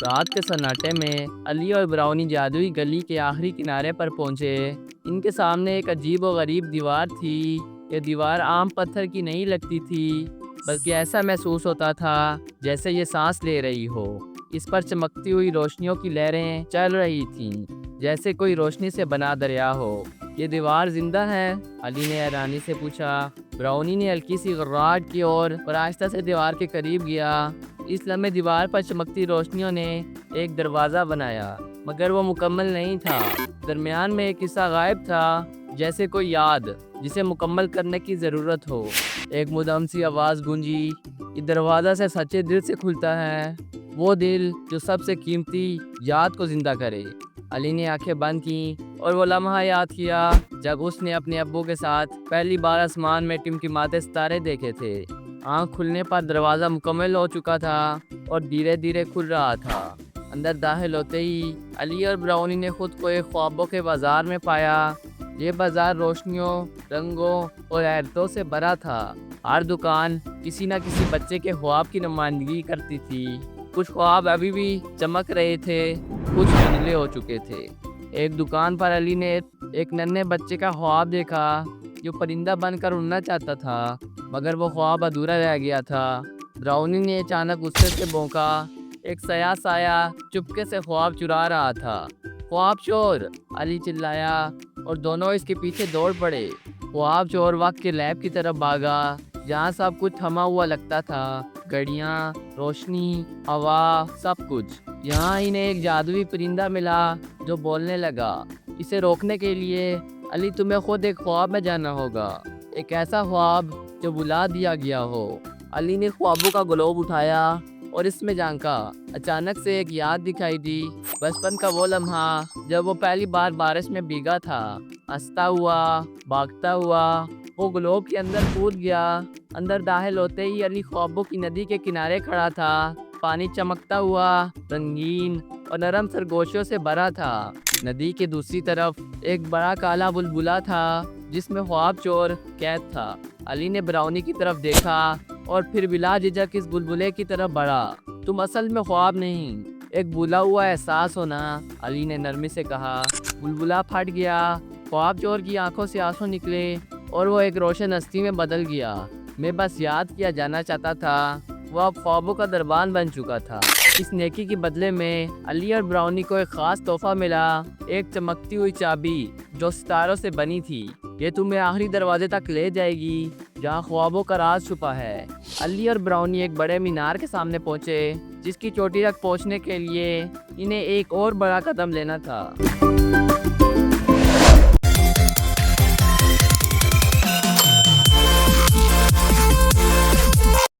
رات کے سناٹے میں علی اور براؤنی جادوئی گلی کے آخری کنارے پر پہنچے۔ ان کے سامنے ایک عجیب و غریب دیوار تھی۔ یہ دیوار عام پتھر کی نہیں لگتی تھی، بلکہ ایسا محسوس ہوتا تھا جیسے یہ سانس لے رہی ہو۔ اس پر چمکتی ہوئی روشنیوں کی لہریں چل رہی تھیں، جیسے کوئی روشنی سے بنا دریا ہو۔ یہ دیوار زندہ ہے؟ علی نے حیرانی سے پوچھا۔ براؤنی نے ہلکی سی غراہٹ کی اور آہستہ سے دیوار کے قریب گیا۔ اس لمحے دیوار پر چمکتی روشنیوں نے ایک دروازہ بنایا، مگر وہ مکمل نہیں تھا۔ درمیان میں ایک حصہ غائب تھا، جیسے کوئی یاد جسے مکمل کرنے کی ضرورت ہو۔ ایک مدھم سی آواز گونجی، یہ دروازہ سے سچے دل سے کھلتا ہے، وہ دل جو سب سے قیمتی یاد کو زندہ کرے۔ علی نے آنکھیں بند کیں اور وہ لمحہ یاد کیا جب اس نے اپنے ابو کے ساتھ پہلی بار آسمان میں ٹمٹماتے ستارے دیکھے تھے۔ آنکھ کھلنے پر دروازہ مکمل ہو چکا تھا اور دھیرے دھیرے کھل رہا تھا۔ اندر داخل ہوتے ہی علی اور براؤنی نے خود کو ایک خوابوں کے بازار میں پایا۔ یہ بازار روشنیوں، رنگوں اور حیرتوں سے بھرا تھا۔ ہر دکان کسی نہ کسی بچے کے خواب کی نمائندگی کرتی تھی۔ کچھ خواب ابھی بھی چمک رہے تھے، کچھ دھندلے ہو چکے تھے۔ ایک دکان پر علی نے ایک ننھے بچے کا خواب دیکھا جو پرندہ بن کر اڑنا چاہتا تھا، مگر وہ خواب ادھورا رہ گیا تھا۔ براؤنی نے اچانک غصے سے بھونکا۔ ایک سیاہ سایہ چپکے سے خواب چرا رہا تھا۔ خواب چور! علی چلایا اور دونوں اس کے پیچھے دوڑ پڑے۔ خواب چور وقت کے لیب کی طرف بھاگا، جہاں سب کچھ تھما ہوا لگتا تھا، گھڑیاں، روشنی، ہوا، سب کچھ۔ یہاں انہیں ایک جادوئی پرندہ ملا جو بولنے لگا۔ اسے روکنے کے لیے علی تمہیں خود ایک خواب میں جانا ہوگا، ایک ایسا خواب جو بلا دیا گیا ہو۔ علی نے خوابوں کا گلوب اٹھایا اور اس میں جھانکا۔ اچانک سے ایک یاد دکھائی دی، بچپن کا وہ لمحہ جب وہ پہلی بار بارش میں بھیگا تھا، ہنستا ہوا، بھاگتا ہوا۔ وہ گلوب کے اندر کود گیا۔ اندر داخل ہوتے ہی علی خوابوں کی ندی کے کنارے کھڑا تھا۔ پانی چمکتا ہوا، رنگین اور نرم سرگوشیوں سے بھرا تھا۔ ندی کے دوسری طرف ایک بڑا کالا بلبلا تھا جس میں خواب چور قید تھا۔ علی نے براؤنی کی طرف دیکھا اور پھر بلا جھجک اس بلبلے کی طرف بڑھا۔ تم اصل میں خواب نہیں، ایک بھولا ہوا احساس ہونا، علی نے نرمی سے کہا۔ بلبلا پھٹ گیا، خواب چور کی آنکھوں سے آنسو نکلے اور وہ ایک روشن ہستی میں بدل گیا۔ میں بس یاد کیا جانا چاہتا تھا۔ وہ اب خوابوں کا دربان بن چکا تھا۔ اس نیکی کے بدلے میں علی اور براؤنی کو ایک خاص تحفہ ملا، ایک چمکتی ہوئی چابی جو ستاروں سے بنی تھی۔ یہ تمہیں آخری دروازے تک لے جائے گی جہاں خوابوں کا راز چھپا ہے۔ علی اور براؤنی ایک بڑے مینار کے سامنے پہنچے، جس کی چوٹی تک پہنچنے کے لیے انہیں ایک اور بڑا قدم لینا تھا۔